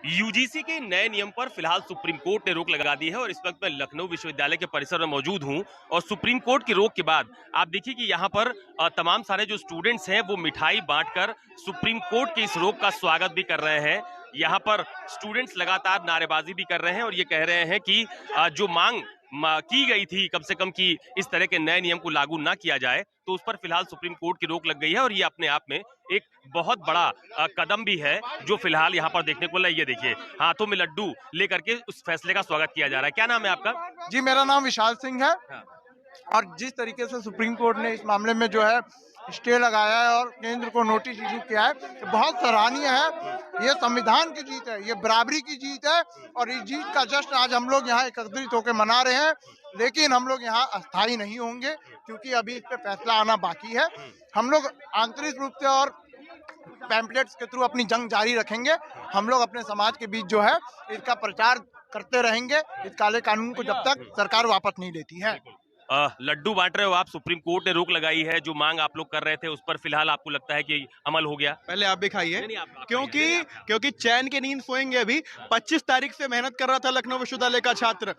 UGC के नए नियम पर फिलहाल सुप्रीम कोर्ट ने रोक लगा दी है और इस वक्त मैं लखनऊ विश्वविद्यालय के परिसर में मौजूद हूं और सुप्रीम कोर्ट की रोक के बाद आप देखिए कि यहां पर तमाम सारे जो स्टूडेंट्स हैं वो मिठाई बांटकर सुप्रीम कोर्ट की इस रोक का स्वागत भी कर रहे हैं। यहां पर स्टूडेंट्स लगातार नारेबाजी भी कर रहे हैं और ये कह रहे हैं कि जो मांग की गई थी कम से कम कि इस तरह के नए नियम को लागू ना किया जाए, तो उस पर फिलहाल सुप्रीम कोर्ट की रोक लग गई है और ये अपने आप में एक बहुत बड़ा कदम भी है जो फिलहाल यहाँ पर देखने को मिला। ये देखिए हाथों में लड्डू लेकर के उस फैसले का स्वागत किया जा रहा है। क्या नाम है आपका? जी, मेरा नाम विशाल सिंह है। हाँ। और जिस तरीके से सुप्रीम कोर्ट ने इस मामले में जो है स्टे लगाया है और केंद्र को नोटिस इशू किया है, तो बहुत सराहनीय है। ये संविधान की जीत है, ये बराबरी की जीत है और इस जीत का जश्न आज हम लोग यहाँ एकत्रित होकर मना रहे हैं। लेकिन हम लोग यहाँ अस्थायी नहीं होंगे क्योंकि अभी इस पे फैसला आना बाकी है। हम लोग आंतरिक रूप से और पैम्पलेट्स के थ्रू अपनी जंग जारी रखेंगे। हम लोग अपने समाज के बीच जो है इसका प्रचार करते रहेंगे इस काले कानून को जब तक सरकार वापस नहीं लेती है। लड्डू बांट रहे हो आप, सुप्रीम कोर्ट ने रोक लगाई है, जो मांग आप लोग कर रहे थे उस पर फिलहाल आपको लगता है कि अमल हो गया? पहले आप भी खाइए। आप क्योंकि चैन की नींद सोएंगे। अभी 25 तारीख से मेहनत कर रहा था लखनऊ विश्वविद्यालय का छात्र।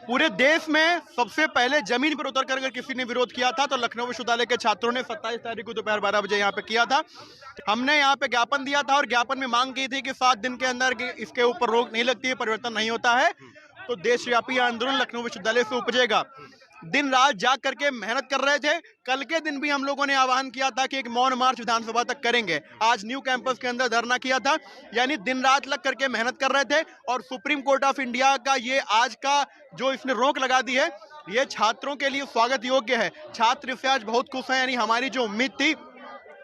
पूरे देश में सबसे पहले जमीन पर उतर कर अगर किसी ने विरोध किया था तो लखनऊ विश्वविद्यालय के छात्रों ने 27 तारीख को दोपहर 12 बजे यहाँ पे किया था। हमने यहाँ पे ज्ञापन दिया था और ज्ञापन में मांग की थी कि 7 दिन के अंदर इसके ऊपर रोक नहीं लगती है, परिवर्तन नहीं होता है तो देशव्यापी आंदोलन लखनऊ विश्वविद्यालय से उपजेगा। दिन रात जाग करके मेहनत कर रहे थे। कल के दिन भी हम लोगों ने आह्वान किया था कि एक मौन मार्च विधानसभा तक करेंगे। आज न्यू कैंपस के अंदर धरना किया था, यानी दिन रात लग करके मेहनत कर रहे थे। और सुप्रीम कोर्ट ऑफ इंडिया का ये आज का जो इसने रोक लगा दी है, ये छात्रों के लिए स्वागत योग्य है। छात्र इससे आज बहुत खुश हैं, यानी हमारी जो उम्मीद थी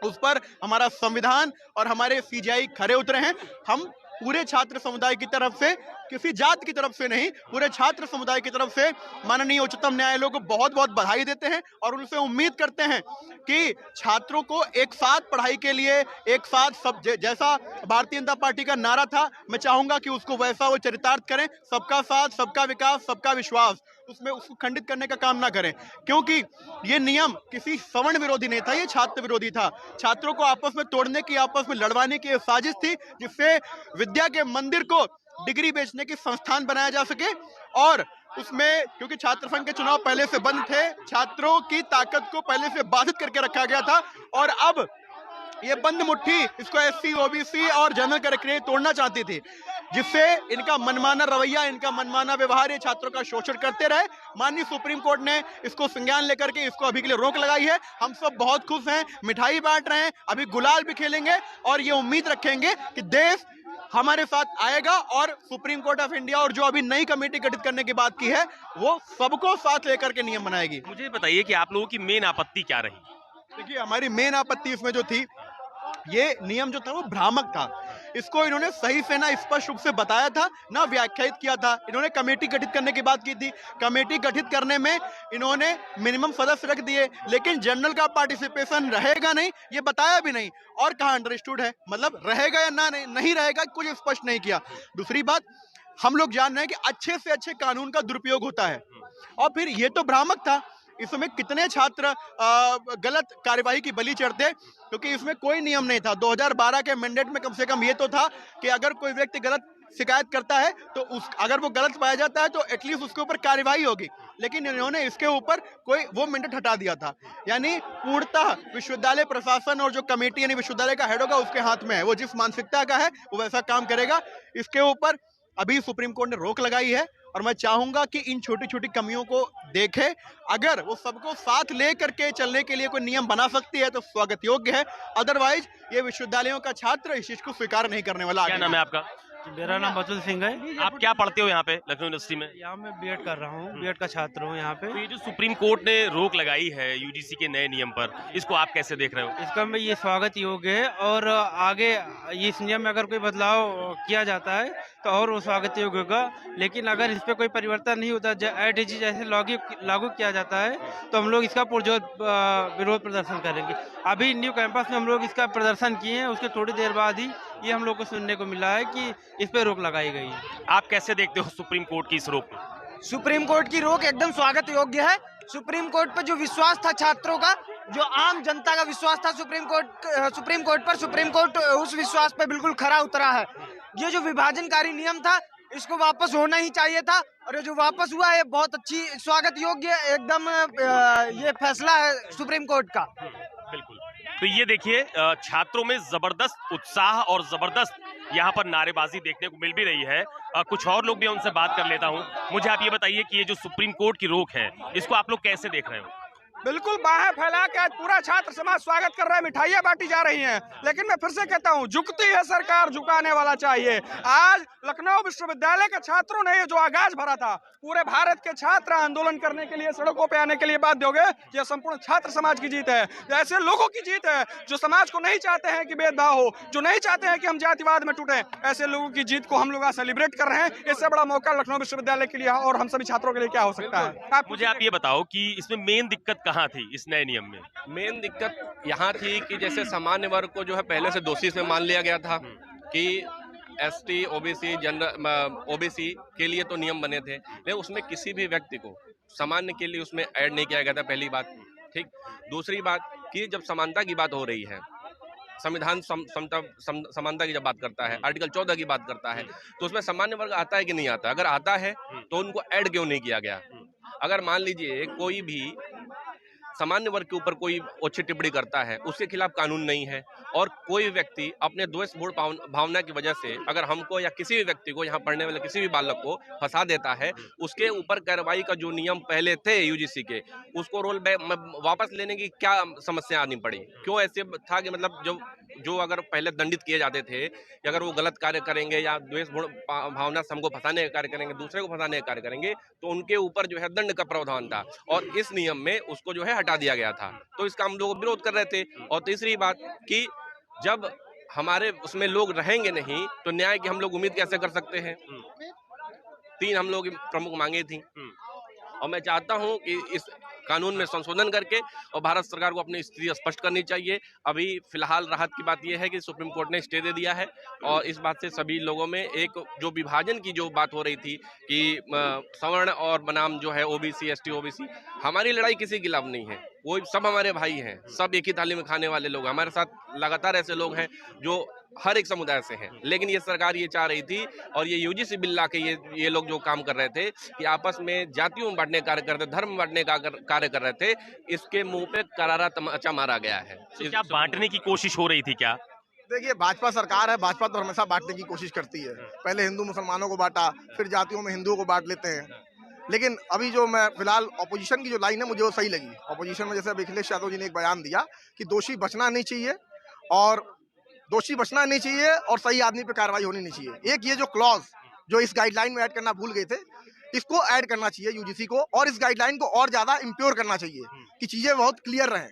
उस पर हमारा संविधान और हमारे सीजेआई खरे उतरे हैं। हम पूरे छात्र समुदाय की तरफ से, किसी जात की तरफ से नहीं, पूरे छात्र समुदाय की तरफ से माननीय उच्चतम न्यायालय को बहुत बहुत बधाई देते हैं और उनसे उम्मीद करते हैं कि छात्रों को एक साथ पढ़ाई के लिए एक साथ सब जैसा भारतीय जनता पार्टी का नारा था, मैं चाहूंगा कि उसको वैसा वो चरितार्थ करें। सबका साथ, सबका विकास, सबका विश्वास, उसमें उसको खंडित करने का काम ना करें। क्योंकि ये नियम किसी सवर्ण विरोधी नहीं था, ये छात्र विरोधी था। छात्रोों को आपस में तोड़ने की, आपस में लड़वाने की साजिश थी जिससे विद्या के मंदिर को डिग्री बेचने की संस्थान बनाया जा सके। और उसमें क्योंकि छात्र संघ के चुनाव पहले से बंद थे, छात्रों की ताकत को पहले से बाधित करके रखा गया था और अब ये बंद मुट्ठी इसको एससी, ओबीसी और जनरल कैटेगरी तोड़ना चाहती थी, जिससे इनका मनमाना रवैया, इनका मनमाना व्यवहार ये छात्रों का शोषण करते रहे। माननीय सुप्रीम कोर्ट ने इसको संज्ञान लेकर के इसको अभी के लिए रोक लगाई है। हम सब बहुत खुश हैं, मिठाई बांट रहे हैं, अभी गुलाल भी खेलेंगे और ये उम्मीद रखेंगे कि देश हमारे साथ आएगा और सुप्रीम कोर्ट ऑफ इंडिया और जो अभी नई कमेटी गठित करने की बात की है वो सबको साथ लेकर के नियम बनाएगी। मुझे बताइए कि आप लोगों की मेन आपत्ति क्या रही? देखिए, हमारी मेन आपत्ति इसमें जो थी, ये नियम जो था वो भ्रामक था। इसको इन्होंने सही से ना स्पष्ट रूप से बताया था, ना व्याख्यायित किया था। इन्होंने कमेटी गठित करने की बात की थी, कमेटी गठित करने में इन्होंने मिनिमम सदस्य रख दिए, लेकिन जनरल का पार्टिसिपेशन रहेगा नहीं ये बताया भी नहीं। और कहाँ अंडरस्टूड है, मतलब रहेगा या ना नहीं रहेगा कुछ स्पष्ट नहीं किया। दूसरी बात, हम लोग जान रहे हैं कि अच्छे से अच्छे कानून का दुरुपयोग होता है और फिर ये तो भ्रामक था। इसमें कितने छात्र गलत कार्यवाही की बलि चढ़ते, क्योंकि इसमें कोई नियम नहीं था। 2012 के मैंडेट में कम से कम ये तो था कि अगर कोई व्यक्ति गलत शिकायत करता है तो अगर वो गलत पाया जाता है तो एटलीस्ट उसके ऊपर कार्यवाही होगी, लेकिन इन्होंने इसके ऊपर कोई वो मैंडेट हटा दिया था। यानी पूर्णतः विश्वविद्यालय प्रशासन और जो कमेटी यानी विश्वविद्यालय का हेड होगा उसके हाथ में है, वो जिस मानसिकता का है वो वैसा काम करेगा। इसके ऊपर अभी सुप्रीम कोर्ट ने रोक लगाई है और मैं चाहूंगा कि इन छोटी छोटी कमियों को देखे। अगर वो सबको साथ ले करके चलने के लिए कोई नियम बना सकती है तो स्वागत योग्य है, अदरवाइज ये विश्वविद्यालयों का छात्र इस चीज को स्वीकार नहीं करने वाला। क्या नाम है आपका? मेरा नाम बचुल सिंह है। आप क्या पढ़ते हो यहाँ पे लखनऊ यूनिवर्सिटी में? यहाँ मैं बीएड कर रहा हूँ, बीएड का छात्र हूँ यहाँ पे। तो ये जो सुप्रीम कोर्ट ने रोक लगाई है यूजीसी के नए नियम पर, इसको आप कैसे देख रहे हो? इसका में ये स्वागत योग्य है और आगे इस नियम में अगर कोई बदलाव किया जाता है तो और वो स्वागत योग्य होगा। लेकिन अगर इस पर कोई परिवर्तन नहीं होता, एडीजी जैसे लागू किया जाता है तो हम लोग इसका पुरजोर विरोध प्रदर्शन करेंगे। अभी न्यू कैंपस में हम लोग इसका प्रदर्शन किए हैं, उसके थोड़ी देर बाद ही ये हम लोग को सुनने को मिला है कि इस पे रोक लगाई गई है। आप कैसे देखते हो सुप्रीम कोर्ट की इस रोक को? सुप्रीम कोर्ट की रोक एकदम स्वागत योग्य है। सुप्रीम कोर्ट पर जो विश्वास था छात्रों का जो आम जनता का विश्वास था सुप्रीम कोर्ट पर, सुप्रीम कोर्ट उस विश्वास पर बिल्कुल खरा उतरा है। ये जो विभाजनकारी नियम था इसको वापस होना ही चाहिए था, और ये जो वापस हुआ है बहुत अच्छी स्वागत योग्य एकदम ये फैसला है सुप्रीम कोर्ट का। बिल्कुल। तो ये देखिए छात्रों में जबरदस्त उत्साह और जबरदस्त यहाँ पर नारेबाजी देखने को मिल भी रही है। कुछ और लोग भी उनसे बात कर लेता हूँ। मुझे आप ये बताइए कि ये जो सुप्रीम कोर्ट की रोक है इसको आप लोग कैसे देख रहे हो? बिल्कुल बाहें फैला के आज पूरा छात्र समाज स्वागत कर रहा है, मिठाइयां बांटी जा रही हैं। लेकिन मैं फिर से कहता हूं, झुकती है सरकार, झुकाने वाला चाहिए। आज लखनऊ विश्वविद्यालय के छात्रों ने ये जो आगाज भरा था, पूरे भारत के छात्र आंदोलन करने के लिए, सड़कों पे आने के लिए बाध्य हो गए। यह संपूर्ण छात्र समाज की जीत है, ऐसे लोगों की जीत है जो समाज को नहीं चाहते हैं कि भेदभाव हो, जो नहीं चाहते हैं कि हम जातिवाद में टूटे। ऐसे लोगों की जीत को हम लोग आज सेलिब्रेट कर रहे हैं। इससे बड़ा मौका लखनऊ विश्वविद्यालय के लिए और हम सभी छात्रों के लिए क्या हो सकता है? मुझे आप ये बताओ कि इसमें मेन दिक्कत कहाँ थी इस नए नियम में? मेन दिक्कत यहाँ थी कि जैसे सामान्य वर्ग को जो है पहले से दोषी इसमें मान लिया गया था कि एसटी, ओबीसी, जनरल ओबीसी के लिए तो नियम बने थे, लेकिन उसमें किसी भी व्यक्ति को सामान्य के लिए उसमें ऐड नहीं किया गया था, पहली बात। ठीक। दूसरी बात कि जब समानता की बात हो रही है, संविधान समानता की जब बात करता है, आर्टिकल 14 की बात करता है, तो उसमें सामान्य वर्ग आता है कि नहीं आता? अगर आता है तो उनको ऐड क्यों नहीं किया गया? अगर मान लीजिए कोई भी सामान्य वर्ग के ऊपर कोई ओछी टिप्पणी करता है, उसके खिलाफ कानून नहीं है, और कोई व्यक्ति अपने द्वेषपूर्ण भावना की वजह से अगर हमको या किसी भी व्यक्ति को, यहाँ पढ़ने वाले किसी भी बालक को फंसा देता है, उसके ऊपर कार्रवाई का जो नियम पहले थे यूजीसी के, उसको रोल बैक वापस लेने की क्या समस्या आनी पड़ी? क्यों ऐसे था कि मतलब जो अगर पहले दंडित किए जाते थे कि अगर वो गलत कार्य करेंगे या द्वेषपूर्ण भावना से हमको फंसाने का कार्य करेंगे, दूसरे को फंसाने का कार्य करेंगे, तो उनके ऊपर जो है दंड का प्रावधान था, और इस नियम में उसको जो है हटा दिया गया था। तो इसका हम लोग विरोध कर रहे थे। और तीसरी बात कि जब हमारे उसमें लोग रहेंगे नहीं तो न्याय की हम लोग उम्मीद कैसे कर सकते हैं? 3 हम लोग प्रमुख मांगे थी, और मैं चाहता हूं कि इस कानून में संशोधन करके और भारत सरकार को अपनी स्थिति स्पष्ट करनी चाहिए। अभी फिलहाल राहत की बात यह है कि सुप्रीम कोर्ट ने स्टे दे दिया है, और इस बात से सभी लोगों में एक जो विभाजन की जो बात हो रही थी कि सवर्ण और बनाम जो है ओबीसी, एसटी, ओबीसी, हमारी लड़ाई किसी के खिलाफ नहीं है। वो सब हमारे भाई हैं, सब एक ही थाली में खाने वाले लोग। हमारे साथ लगातार ऐसे लोग हैं जो हर एक समुदाय से हैं, लेकिन ये सरकार ये चाह रही थी, और ये यूजीसी बिल ला के ये लोग जो काम कर रहे थे कि आपस में जातियों में बांटने का कार्य कर रहे थे, धर्म बांटने का कार्य कर रहे थे, इसके मुंह पे करारा तमाचा मारा गया है। तो क्या बांटने की कोशिश हो रही थी क्या? देखिए, भाजपा सरकार है, भाजपा तो हमेशा बांटने की कोशिश करती है। पहले हिंदू मुसलमानों को बांटा, फिर जातियों में हिंदुओं को बांट लेते हैं। लेकिन अभी जो मैं फिलहाल ऑपोजिशन की जो लाइन है मुझे वो सही लगी। ऑपोजिशन में जैसे अखिलेश यादव जी ने एक बयान दिया कि दोषी बचना नहीं चाहिए, और सही आदमी पे कार्रवाई होनी नहीं चाहिए। एक ये जो क्लॉज जो इस गाइडलाइन में ऐड करना भूल गए थे, इसको ऐड करना चाहिए यूजीसी को, और इस गाइडलाइन को और ज्यादा इम्प्योर करना चाहिए कि चीजें बहुत क्लियर रहें।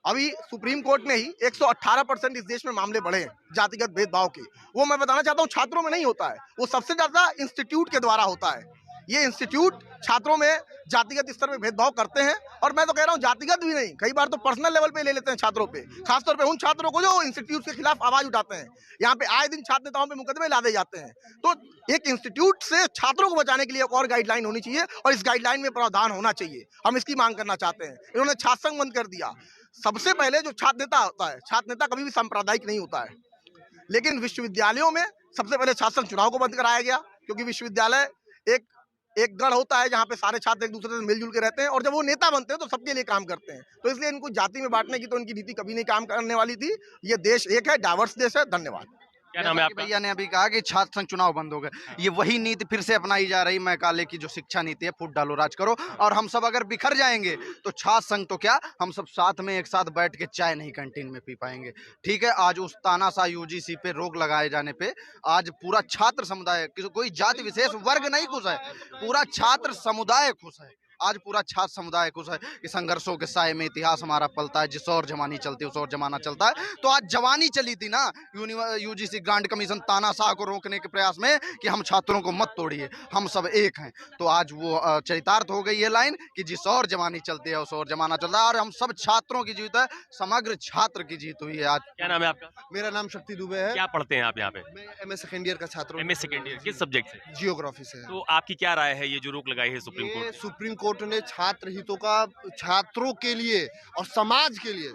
अभी सुप्रीम कोर्ट ने ही 118% इस देश में मामले बढ़े हैं जातिगत भेदभाव के। वो मैं बताना चाहता हूँ छात्रों में नहीं होता है, वो सबसे ज्यादा इंस्टीट्यूट के द्वारा होता है। ये इंस्टीट्यूट छात्रों में जातिगत स्तर पे भेदभाव करते हैं, और मैं तो कह रहा हूँ जातिगत भी नहीं, कई बार तो पर्सनल लेवल पे ले लेते हैं छात्रों पे, खासतौर पे उन छात्रों को जो इंस्टीट्यूट के खिलाफ आवाज उठाते हैं। यहाँ पे आए दिन छात्र नेताओं पे मुकदमे लादे जाते हैं। तो एक इंस्टीट्यूट से छात्रों को बचाने के लिए एक और गाइडलाइन होनी चाहिए, और इस गाइडलाइन में प्रावधान होना चाहिए। हम इसकी मांग करना चाहते हैं। इन्होंने छात्र संघ बंद कर दिया। सबसे पहले जो छात्र नेता होता है, छात्र नेता कभी भी सांप्रदायिक नहीं होता है, लेकिन विश्वविद्यालयों में सबसे पहले छात्र संघ चुनाव को बंद कराया गया, क्योंकि विश्वविद्यालय एक गढ़ होता है जहाँ पे सारे छात्र एक दूसरे से मिलजुल के रहते हैं, और जब वो नेता बनते हैं तो सबके लिए काम करते हैं। तो इसलिए इनको जाति में बांटने की तो इनकी नीति कभी नहीं काम करने वाली थी। ये देश एक है, डाइवर्स देश है। धन्यवाद। क्या नाम है आपका? भैया ने अभी कहा कि छात्र संघ चुनाव बंद हो गए, ये वही नीति फिर से अपनाई जा रही मैकाले की जो शिक्षा नीति है, फूट डालो राज करो। और हम सब अगर बिखर जाएंगे तो छात्र संघ तो क्या, हम सब साथ में एक साथ बैठ के चाय नहीं कैंटीन में पी पाएंगे। ठीक है, आज उस तानाशाह यूजीसी पे रोक लगाए जाने पे आज पूरा छात्र समुदाय, कोई जाति विशेष वर्ग नहीं खुश है, पूरा छात्र समुदाय खुश है। आज पूरा छात्र समुदाय खुश है कि संघर्षों के साए में इतिहास हमारा पलता है, जिस और जमानी चलती है उस और जमाना चलता है। तो आज जवानी चली थी ना यूजीसी ग्रांट कमीशन तानाशाह को रोकने के प्रयास में कि हम छात्रों को मत तोड़िए, हम सब एक हैं। तो आज वो चरितार्थ हो गई ये लाइन कि जिस और जवानी चलती है उस और जमाना चलता है, और हम सब छात्रों की जीत है, समग्र छात्र की जीत हुई है आज। क्या नाम है आपका? मेरा नाम शक्ति दुबे है। क्या पढ़ते हैं आप यहाँ पे? मैं एमए सेकेंड ईयर का छात्र हूँ। एमए सेकेंड ईयर, किस सब्जेक्ट से? जियोग्राफी से। तो आपकी क्या राय है ये जो रोक लगाई है supreme court? Supreme court court ने छात्र हितों का, छात्रों के लिए और समाज के लिए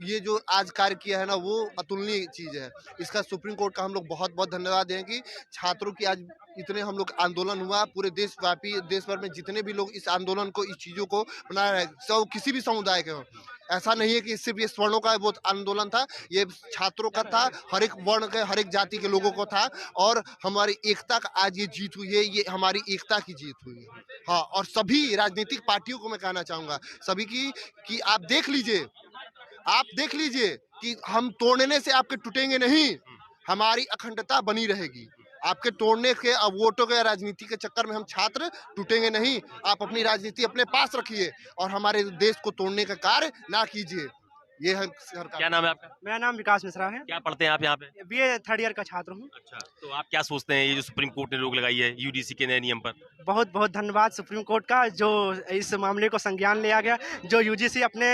ये जो आज कार्य किया है ना, वो अतुलनीय चीज है। इसका सुप्रीम कोर्ट का हम लोग बहुत बहुत धन्यवाद दें कि छात्रों की आज इतने हम लोग आंदोलन हुआ, पूरे देशव्यापी, देश भर में जितने भी लोग इस आंदोलन को, इस चीजों को बना रहे, सब किसी भी समुदाय के हो। ऐसा नहीं है कि सिर्फ ये सवर्णों का वो आंदोलन था, ये छात्रों का था, हर एक वर्ण के, हर एक जाति के लोगों को था, और हमारी एकता का आज ये जीत हुई है, ये हमारी एकता की जीत हुई है। हाँ, और सभी राजनीतिक पार्टियों को मैं कहना चाहूंगा, सभी की, कि आप देख लीजिए कि हम तोड़ने से आपके टूटेंगे नहीं, हमारी अखंडता बनी रहेगी। आपके तोड़ने के, वोटों के, राजनीति के चक्कर में हम छात्र टूटेंगे नहीं। आप अपनी राजनीति अपने पास रखिए और हमारे देश को तोड़ने का कार्य ना कीजिए। ये है सरकार। क्या नाम है आपका? मेरा नाम विकास मिश्रा है। क्या पढ़ते हैं आप यहाँ पे? बीए थर्ड ईयर का छात्र हूँ। अच्छा, तो आप क्या सोचते हैं ये जो सुप्रीम कोर्ट ने रोक लगाई है यूजीसी के नए नियम पर? बहुत बहुत धन्यवाद सुप्रीम कोर्ट का, जो इस मामले को संज्ञान लिया गया। जो यूजीसी अपने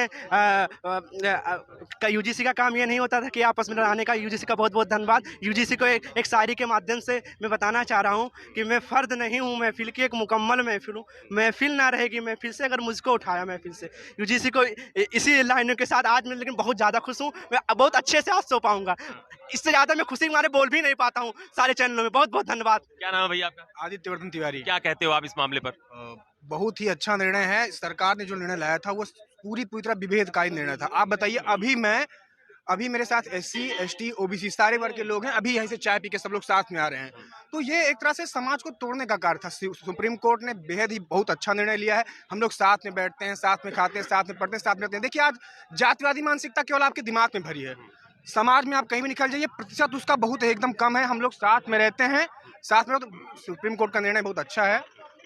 यूजीसी का काम ये नहीं होता था कि आपस में लड़ाने का। यूजीसी का बहुत बहुत धन्यवाद। यूजीसी को एक शायरी के माध्यम से मैं बताना चाह रहा हूँ कि मैं फर्द नहीं हूँ, महफिल की एक मुकम्मल महफिल हूँ। महफिल ना रहेगी महफिल से अगर मुझको उठाया महफिल से। यूजीसी को इसी लाइनों के साथ आज मैं लेकिन बहुत ज़्यादा खुश हूँ। मैं बहुत अच्छे से आज सो पाऊंगा। इससे ज़्यादा मैं खुशी मारे बोल भी नहीं पाता हूँ सारे चैनलों में। बहुत बहुत धन्यवाद। क्या नाम है भैया आपका? आदित्य वर्धन तिवारी। क्या कहते हो आप इस मामले पर? बहुत ही अच्छा निर्णय है। सरकार ने जो निर्णय लाया था वो पूरी तरह विभेदकारी निर्णय था। आप बताइए, अभी मेरे साथ SC ST OBC सारे वर्ग के लोग हैं, अभी यहीं से चाय पी के सब लोग साथ में आ रहे हैं। तो ये एक तरह से समाज को तोड़ने का कार्य था। सुप्रीम कोर्ट ने बेहद ही बहुत अच्छा निर्णय लिया है। हम लोग साथ में बैठते हैं, साथ में खाते हैं, साथ में पढ़ते हैं, साथ में रहते हैं। देखिए, आज जातिवादी मानसिकता केवल आपके दिमाग में भरी है। समाज में आप कहीं भी निकल जाइए, प्रतिशत उसका बहुत एकदम कम है। हम लोग साथ में रहते हैं, साथ में। तो सुप्रीम कोर्ट का निर्णय बहुत अच्छा है।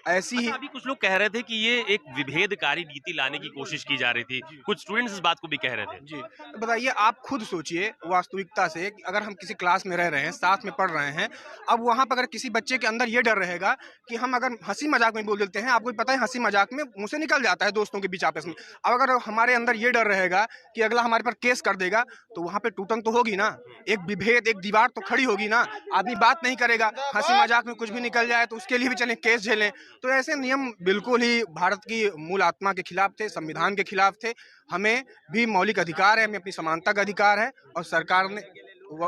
ऐसी ही अभी कुछ लोग कह रहे थे कि ये एक विभेदकारी नीति लाने की कोशिश की जा रही थी। कुछ स्टूडेंट्स इस बात को भी कह रहे थे। जी, तो बताइए, आप खुद सोचिए वास्तविकता से कि अगर हम किसी क्लास में रह रहे हैं, साथ में पढ़ रहे हैं, अब वहाँ पर अगर किसी बच्चे के अंदर ये डर रहेगा कि हम अगर हंसी मजाक में बोल देते हैं, आपको पता है हंसी मजाक में मुंह से निकल जाता है दोस्तों के बीच आपस में। अब अगर हमारे अंदर ये डर रहेगा कि अगला हमारे पर केस कर देगा, तो वहाँ पे टूटन तो होगी ना, एक विभेद, एक दीवार तो खड़ी होगी ना। आदमी बात नहीं करेगा, हंसी मजाक में कुछ भी निकल जाए तो उसके लिए भी चले केस झेलें। तो ऐसे नियम बिल्कुल ही भारत की मूल आत्मा के खिलाफ थे, संविधान के खिलाफ थे। हमें भी मौलिक अधिकार है, हमें अपनी समानता का अधिकार है, और सरकार ने,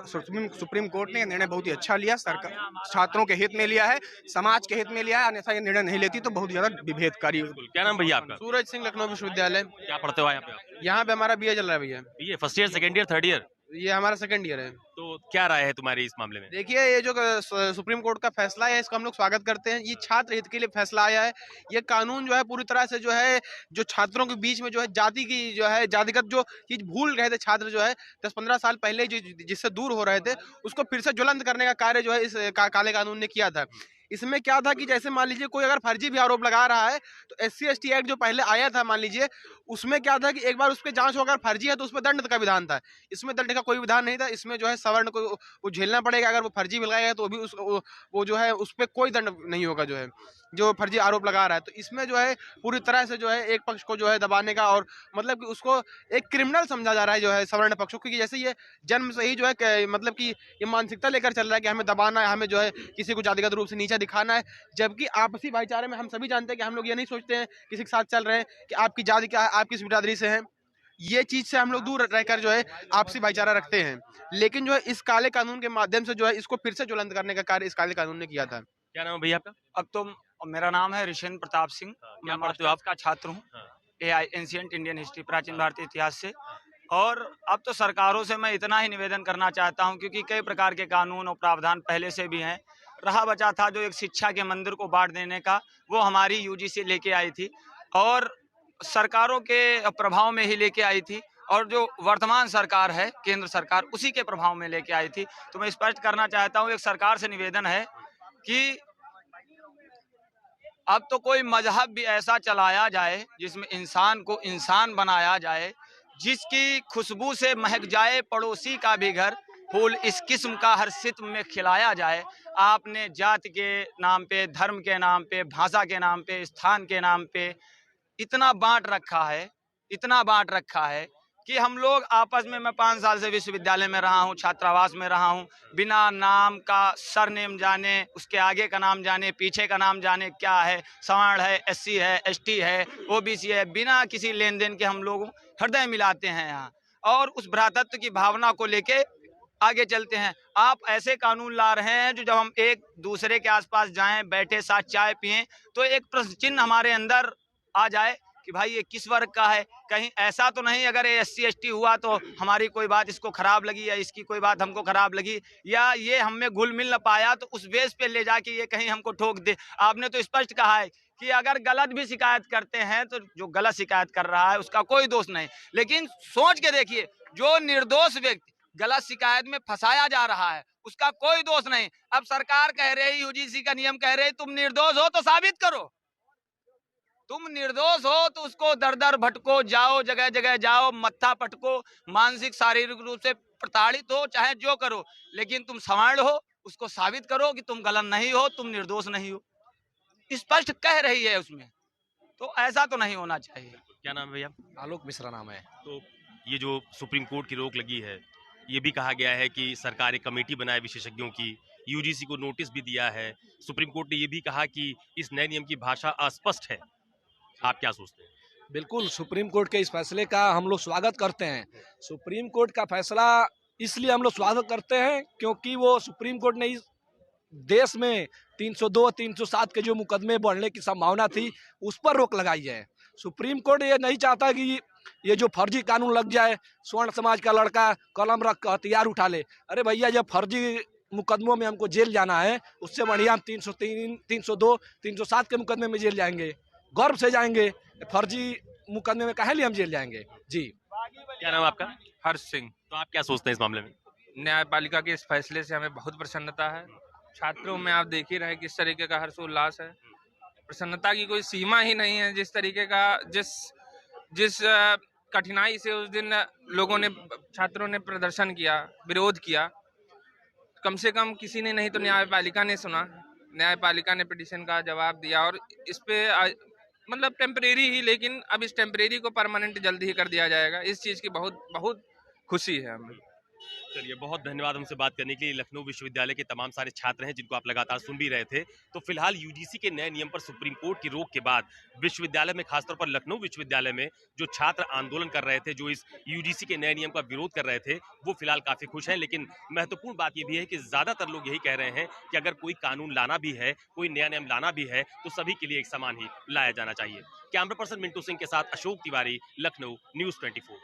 सुप्रीम कोर्ट ने निर्णय बहुत ही अच्छा लिया। सरकार छात्रों के हित में लिया है, समाज के हित में लिया है। अन्यथा ये निर्णय नहीं लेती तो बहुत ज्यादा विभेदकारी। क्या नाम भैया आपका? सूरज सिंह, लखनऊ विश्वविद्यालय। क्या पढ़ते हो यहाँ पे? यहाँ पे हमारा BA चल रहा है भैया। ये first year, second year, third year? ये हमारा सेकंड ईयर है। तो क्या राय है तुम्हारी इस मामले में? देखिए, ये जो सुप्रीम कोर्ट का फैसला है इसका हम लोग स्वागत करते हैं। ये छात्र हित के लिए फैसला आया है। ये कानून जो है पूरी तरह से जो है, जो छात्रों के बीच में जो है जाति की जो है जातिगत जो चीज भूल रहे थे छात्र, जो है 10-15 साल पहले जिससे दूर हो रहे थे, उसको फिर से ज्वलंत करने का कार्य जो है इस काले कानून ने किया था। इसमें क्या था कि जैसे मान लीजिए कोई अगर फर्जी भी आरोप लगा रहा है, तो SC ST एक्ट जो पहले आया था, मान लीजिए उसमें क्या था कि एक बार उस पर जांच हो, अगर फर्जी है तो उसमें दंड का विधान था। इसमें दंड का कोई विधान नहीं था। इसमें जो है सवर्ण को वो झेलना पड़ेगा। अगर वो फर्जी लगाएगा तो भी वो जो है उस पर कोई दंड नहीं होगा, जो है जो फर्जी आरोप लगा रहा है। तो इसमें जो है पूरी तरह से जो है एक पक्ष को जो है दबाने का, और मतलब कि उसको एक क्रिमिनल समझा जा रहा है जो है सवर्ण पक्ष को, क्योंकि जैसे ये जन्म से ही जो है मतलब कि ये मानसिकता लेकर चल रहा है कि हमें दबाना है, हमें जो है किसी को जातिगत रूप से नीचा दिखाना है। जबकि आपसी भाईचारे में हम सभी जानते हैं कि हम लोग ये नहीं सोचते हैं किसी के साथ चल रहे हैं कि आपकी जाति क्या है, आप किस बिरादरी से हैं। ये चीज से हम लोग दूर रहकर जो है आपसी भाईचारा रखते हैं। लेकिन जो है इस काले कानून के माध्यम से जो है इसको फिर से ज्वलंत करने का कार्य इस काले कानून ने किया था। क्या नाम है भैया आपका? अब तो मेरा नाम है ऋषेंद्र प्रताप सिंह। मैं मास्टर्स का छात्र हूँ AI एंशिएंट इंडियन हिस्ट्री, प्राचीन भारतीय इतिहास से। और अब तो सरकारों से मैं इतना ही निवेदन करना चाहता हूं, क्योंकि कई प्रकार के कानून और प्रावधान पहले से भी हैं। रहा बचा था जो एक शिक्षा के मंदिर को बांट देने का, वो हमारी UGC लेके आई थी और सरकारों के प्रभाव में ही लेके आई थी, और जो वर्तमान सरकार है केंद्र सरकार, उसी के प्रभाव में लेके आई थी। तो मैं स्पष्ट करना चाहता हूं, एक सरकार से निवेदन है कि अब तो कोई मजहब भी ऐसा चलाया जाए जिसमें इंसान को इंसान बनाया जाए, जिसकी खुशबू से महक जाए पड़ोसी का भी घर, फूल इस किस्म का हर सित्म में खिलाया जाए। आपने जाति के नाम पे, धर्म के नाम पे, भाषा के नाम पे, स्थान के नाम पे इतना बांट रखा है कि हम लोग आपस में, मैं 5 साल से विश्वविद्यालय में रहा हूँ, छात्रावास में रहा हूँ, बिना नाम का सरनेम जाने, उसके आगे का नाम जाने, पीछे का नाम जाने, क्या है, सवर्ण है, SC है, ST है, OBC है, बिना किसी लेन देन के हम लोग हृदय मिलाते हैं यहाँ और उस भ्रातृत्व की भावना को लेके आगे चलते हैं। आप ऐसे कानून ला रहे हैं जो जब हम एक दूसरे के आसपास जाएं, बैठे साथ चाय पिएं, तो एक प्रश्न चिन्ह हमारे अंदर आ जाए कि भाई ये किस वर्ग का है। कहीं ऐसा तो नहीं अगर ये SC ST हुआ तो हमारी कोई बात इसको खराब लगी या इसकी कोई बात हमको खराब लगी या ये हम में घुल मिल न पाया तो उस बेस पे ले जाके ये कहीं हमको ठोक दे। आपने तो स्पष्ट कहा है कि अगर गलत भी शिकायत करते हैं तो जो गलत शिकायत कर रहा है उसका कोई दोष नहीं, लेकिन सोच के देखिए जो निर्दोष व्यक्ति गलत शिकायत में फंसाया जा रहा है उसका कोई दोष नहीं। अब सरकार कह रही, UGC का नियम कह रहे तुम निर्दोष हो तो साबित करो, तुम निर्दोष हो तो उसको दर दर भटको, जाओ जगह जगह जाओ, मत्था पटको, मानसिक शारीरिक रूप से प्रताड़ित हो, चाहे जो करो, लेकिन तुम सवर्ण हो उसको साबित करो कि तुम गलत नहीं हो, तुम निर्दोष नहीं हो। स्पष्ट कह रही है उसमें, तो ऐसा तो नहीं होना चाहिए। क्या नाम है भैया? आलोक मिश्रा नाम है। तो ये जो सुप्रीम कोर्ट की रोक लगी है, ये भी कहा गया है कि सरकार एक कमेटी बनाए विशेषज्ञों की, UGC को नोटिस भी दिया है। सुप्रीम कोर्ट ने ये भी कहा कि इस नए नियम की भाषा अस्पष्ट है। आप क्या सोचते हैं? बिल्कुल, सुप्रीम कोर्ट के इस फैसले का हम लोग स्वागत करते हैं। सुप्रीम कोर्ट का फैसला इसलिए हम लोग स्वागत करते हैं क्योंकि वो सुप्रीम कोर्ट ने इस देश में 302, 307 के जो मुकदमे बढ़ने की संभावना थी उस पर रोक लगाई है। सुप्रीम कोर्ट ये नहीं चाहता कि ये जो फर्जी कानून लग जाए, स्वर्ण समाज का लड़का कलम रख कर हथियार उठा ले। अरे भैया, जब फर्जी मुकदमों में हमको जेल जाना है उससे बढ़िया हम 303, 302, 307 के मुकदमे में जेल जाएंगे, गर्व से जाएंगे। फर्जी मुकदमे में काहे लिए हम जेल जाएंगे? जी। क्या नाम आपका? हर्ष सिंह। तो आप क्या सोचते हैं इस मामले में? न्यायपालिका के इस फैसले से हमें बहुत प्रसन्नता है। छात्रों में आप देख ही रहे किस तरीके का हर्षोल्लास है। प्रसन्नता की कोई सीमा ही नहीं है। जिस तरीके का जिस कठिनाई से उस दिन लोगों ने, छात्रों ने प्रदर्शन किया, विरोध किया, कम से कम किसी ने नहीं तो न्यायपालिका ने सुना। न्यायपालिका ने पिटीशन का जवाब दिया और इस पे मतलब टेम्परेरी ही, लेकिन अब इस टेम्परेरी को परमानेंट जल्द ही कर दिया जाएगा। इस चीज़ की बहुत बहुत खुशी है हमें। चलिए, बहुत धन्यवाद हमसे बात करने के लिए। लखनऊ विश्वविद्यालय के तमाम सारे छात्र हैं जिनको आप लगातार सुन भी रहे थे। तो फिलहाल UGC के नए नियम पर सुप्रीम कोर्ट की रोक के बाद विश्वविद्यालय में, खासतौर पर लखनऊ विश्वविद्यालय में जो छात्र आंदोलन कर रहे थे, जो इस UGC के नए नियम का विरोध कर रहे थे, वो फिलहाल काफी खुश हैं। लेकिन महत्वपूर्ण बात यह भी है कि ज्यादातर लोग यही कह रहे हैं कि अगर कोई कानून लाना भी है, कोई नया नियम लाना भी है, तो सभी के लिए एक समान ही लाया जाना चाहिए। कैमरा पर्सन मिंटू सिंह के साथ अशोक तिवारी, लखनऊ, न्यूज़ 24।